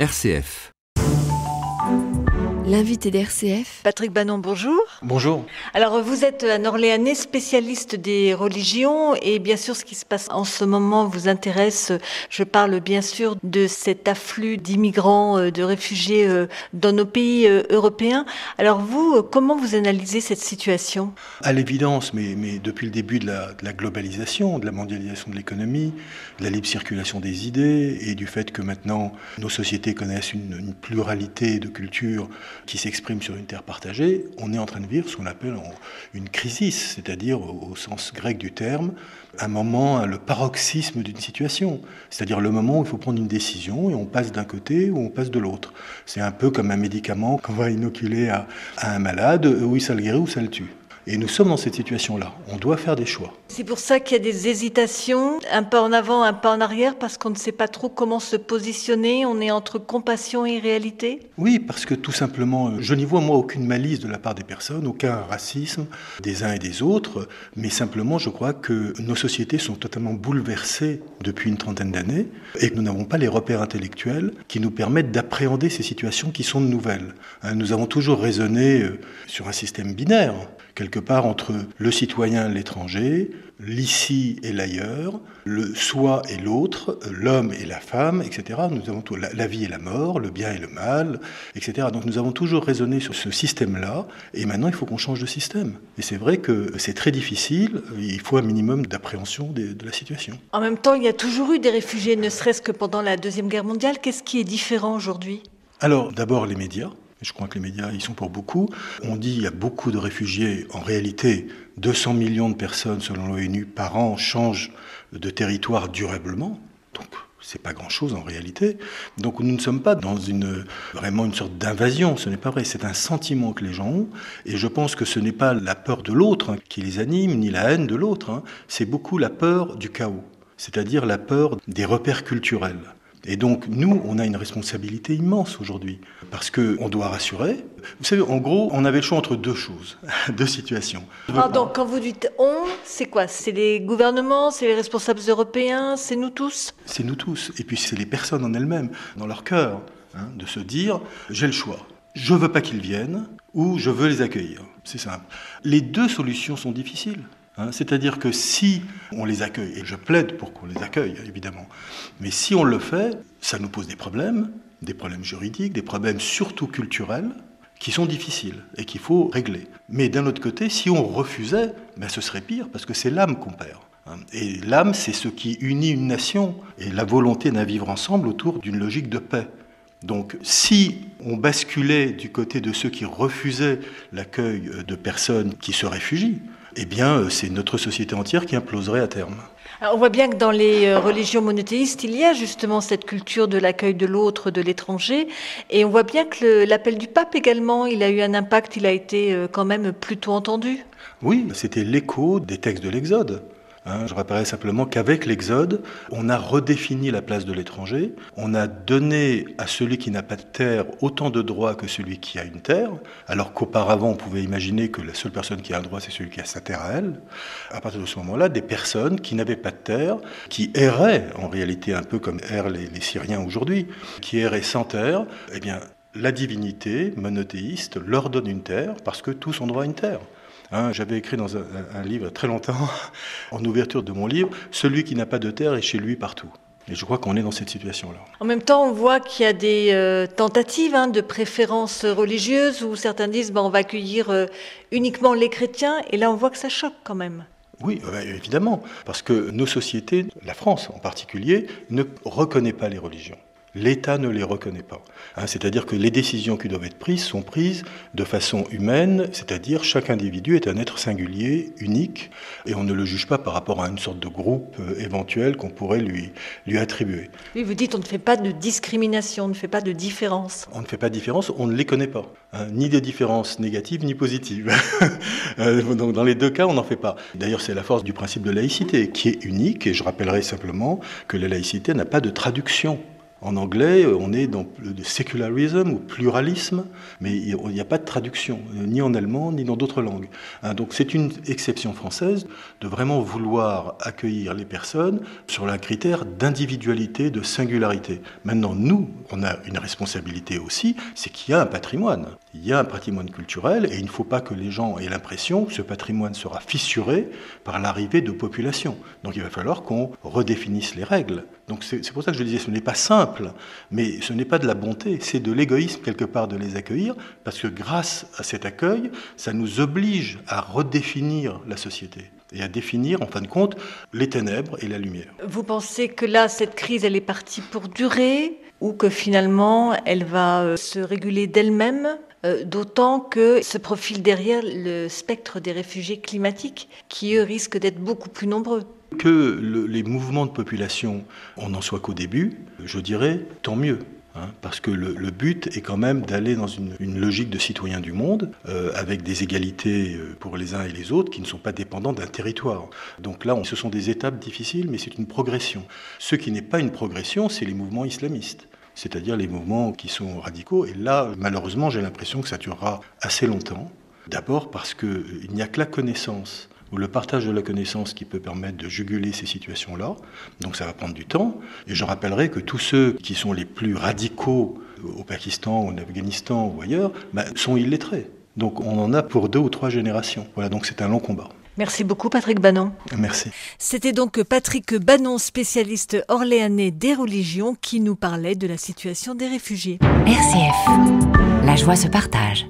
RCF. L'invité d'RCF. Patrick Bannon, bonjour. Bonjour. Alors, vous êtes un Orléanais spécialiste des religions et bien sûr, ce qui se passe en ce moment vous intéresse. Je parle bien sûr de cet afflux d'immigrants, de réfugiés dans nos pays européens. Alors vous, comment vous analysez cette situation ? À l'évidence, mais depuis le début de la globalisation, de la mondialisation de l'économie, de la libre circulation des idées et du fait que maintenant nos sociétés connaissent une pluralité de cultures qui s'exprime sur une terre partagée, on est en train de vivre ce qu'on appelle une crisis, c'est-à-dire au sens grec du terme, un moment, le paroxysme d'une situation, c'est-à-dire le moment où il faut prendre une décision et on passe d'un côté ou on passe de l'autre. C'est un peu comme un médicament qu'on va inoculer à un malade, oui ça le guérit ou ça le tue. Et nous sommes dans cette situation-là. On doit faire des choix. C'est pour ça qu'il y a des hésitations, un pas en avant, un pas en arrière, parce qu'on ne sait pas trop comment se positionner. On est entre compassion et réalité. Oui, parce que tout simplement, je n'y vois moi aucune malice de la part des personnes, aucun racisme des uns et des autres, mais simplement je crois que nos sociétés sont totalement bouleversées depuis une trentaine d'années et que nous n'avons pas les repères intellectuels qui nous permettent d'appréhender ces situations qui sont nouvelles. Nous avons toujours raisonné sur un système binaire, quelque part entre le citoyen et l'étranger, l'ici et l'ailleurs, le soi et l'autre, l'homme et la femme, etc. Nous avons tout, la vie et la mort, le bien et le mal, etc. Donc nous avons toujours raisonné sur ce système-là, et maintenant il faut qu'on change de système. Et c'est vrai que c'est très difficile, il faut un minimum d'appréhension de la situation. En même temps, il y a toujours eu des réfugiés, ne serait-ce que pendant la Deuxième Guerre mondiale. Qu'est-ce qui est différent aujourd'hui ? Alors d'abord les médias. Je crois que les médias y sont pour beaucoup. On dit qu'il y a beaucoup de réfugiés. En réalité, 200 millions de personnes, selon l'ONU, par an, changent de territoire durablement. Donc, c'est pas grand-chose en réalité. Donc, nous ne sommes pas dans vraiment une sorte d'invasion. Ce n'est pas vrai. C'est un sentiment que les gens ont. Et je pense que ce n'est pas la peur de l'autre qui les anime, ni la haine de l'autre. C'est beaucoup la peur du chaos. C'est-à-dire la peur des repères culturels. Et donc, nous, on a une responsabilité immense aujourd'hui, parce qu'on doit rassurer. Vous savez, en gros, on avait le choix entre deux choses, deux situations. Pardon, quand vous dites « on », c'est quoi ? C'est les gouvernements, c'est les responsables européens, c'est nous tous ? C'est nous tous, et puis c'est les personnes en elles-mêmes, dans leur cœur, de se dire « j'ai le choix, je veux pas qu'ils viennent, ou je veux les accueillir ». C'est simple. Les deux solutions sont difficiles. C'est-à-dire que si on les accueille, et je plaide pour qu'on les accueille, évidemment, mais si on le fait, ça nous pose des problèmes juridiques, des problèmes surtout culturels, qui sont difficiles et qu'il faut régler. Mais d'un autre côté, si on refusait, ce serait pire, parce que c'est l'âme qu'on perd. Et l'âme, c'est ce qui unit une nation, et la volonté d'un vivre ensemble autour d'une logique de paix. Donc, si on basculait du côté de ceux qui refusaient l'accueil de personnes qui se réfugient, eh bien, c'est notre société entière qui imploserait à terme. Alors, on voit bien que dans les religions monothéistes, il y a justement cette culture de l'accueil de l'autre, de l'étranger. Et on voit bien que l'appel du pape également, il a eu un impact, il a été quand même plutôt entendu. Oui, c'était l'écho des textes de l'Exode. Je rappellerai simplement qu'avec l'Exode, on a redéfini la place de l'étranger, on a donné à celui qui n'a pas de terre autant de droits que celui qui a une terre, alors qu'auparavant on pouvait imaginer que la seule personne qui a un droit c'est celui qui a sa terre à elle. À partir de ce moment-là, des personnes qui n'avaient pas de terre, qui erraient en réalité un peu comme errent les Syriens aujourd'hui, qui erraient sans terre, eh bien la divinité monothéiste leur donne une terre parce que tous ont droit à une terre. J'avais écrit dans un livre très longtemps, en ouverture de mon livre, « Celui qui n'a pas de terre est chez lui partout ». Et je crois qu'on est dans cette situation-là. En même temps, on voit qu'il y a des tentatives de préférences religieuses où certains disent on va accueillir uniquement les chrétiens. Et là, on voit que ça choque quand même. Oui, évidemment, parce que nos sociétés, la France en particulier, ne reconnaît pas les religions. L'État ne les reconnaît pas. C'est-à-dire que les décisions qui doivent être prises sont prises de façon humaine, c'est-à-dire chaque individu est un être singulier, unique, et on ne le juge pas par rapport à une sorte de groupe éventuel qu'on pourrait lui attribuer. Oui, vous dites on ne fait pas de discrimination, on ne fait pas de différence. On ne fait pas de différence, on ne les connaît pas. Ni des différences négatives ni positives. Donc dans les deux cas, on n'en fait pas. D'ailleurs, c'est la force du principe de laïcité, qui est unique, et je rappellerai simplement que la laïcité n'a pas de traduction. En anglais, on est dans le secularism ou pluralisme, mais il n'y a pas de traduction, ni en allemand, ni dans d'autres langues. Donc c'est une exception française de vraiment vouloir accueillir les personnes sur un critère d'individualité, de singularité. Maintenant, nous, on a une responsabilité aussi, c'est qu'il y a un patrimoine. Il y a un patrimoine culturel et il ne faut pas que les gens aient l'impression que ce patrimoine sera fissuré par l'arrivée de populations. Donc il va falloir qu'on redéfinisse les règles. Donc c'est pour ça que je disais, ce n'est pas simple, mais ce n'est pas de la bonté, c'est de l'égoïsme quelque part de les accueillir, parce que grâce à cet accueil, ça nous oblige à redéfinir la société et à définir, en fin de compte, les ténèbres et la lumière. Vous pensez que là, cette crise, elle est partie pour durer, ou que finalement, elle va se réguler d'elle-même, d'autant que se profile derrière le spectre des réfugiés climatiques, qui, eux, risquent d'être beaucoup plus nombreux? Que les mouvements de population, on n'en soit qu'au début, je dirais, tant mieux. Parce que le but est quand même d'aller dans une logique de citoyen du monde, avec des égalités pour les uns et les autres qui ne sont pas dépendants d'un territoire. Donc là, ce sont des étapes difficiles, mais c'est une progression. Ce qui n'est pas une progression, c'est les mouvements islamistes, c'est-à-dire les mouvements qui sont radicaux. Et là, malheureusement, j'ai l'impression que ça durera assez longtemps. D'abord parce qu'il n'y a que la connaissance ou le partage de la connaissance qui peut permettre de juguler ces situations-là. Donc ça va prendre du temps. Et je rappellerai que tous ceux qui sont les plus radicaux au Pakistan, en Afghanistan ou ailleurs, sont illettrés. Donc on en a pour 2 ou 3 générations. Voilà, donc c'est un long combat. Merci beaucoup Patrick Bannon. Merci. C'était donc Patrick Bannon, spécialiste orléanais des religions, qui nous parlait de la situation des réfugiés. RCF, la joie se partage.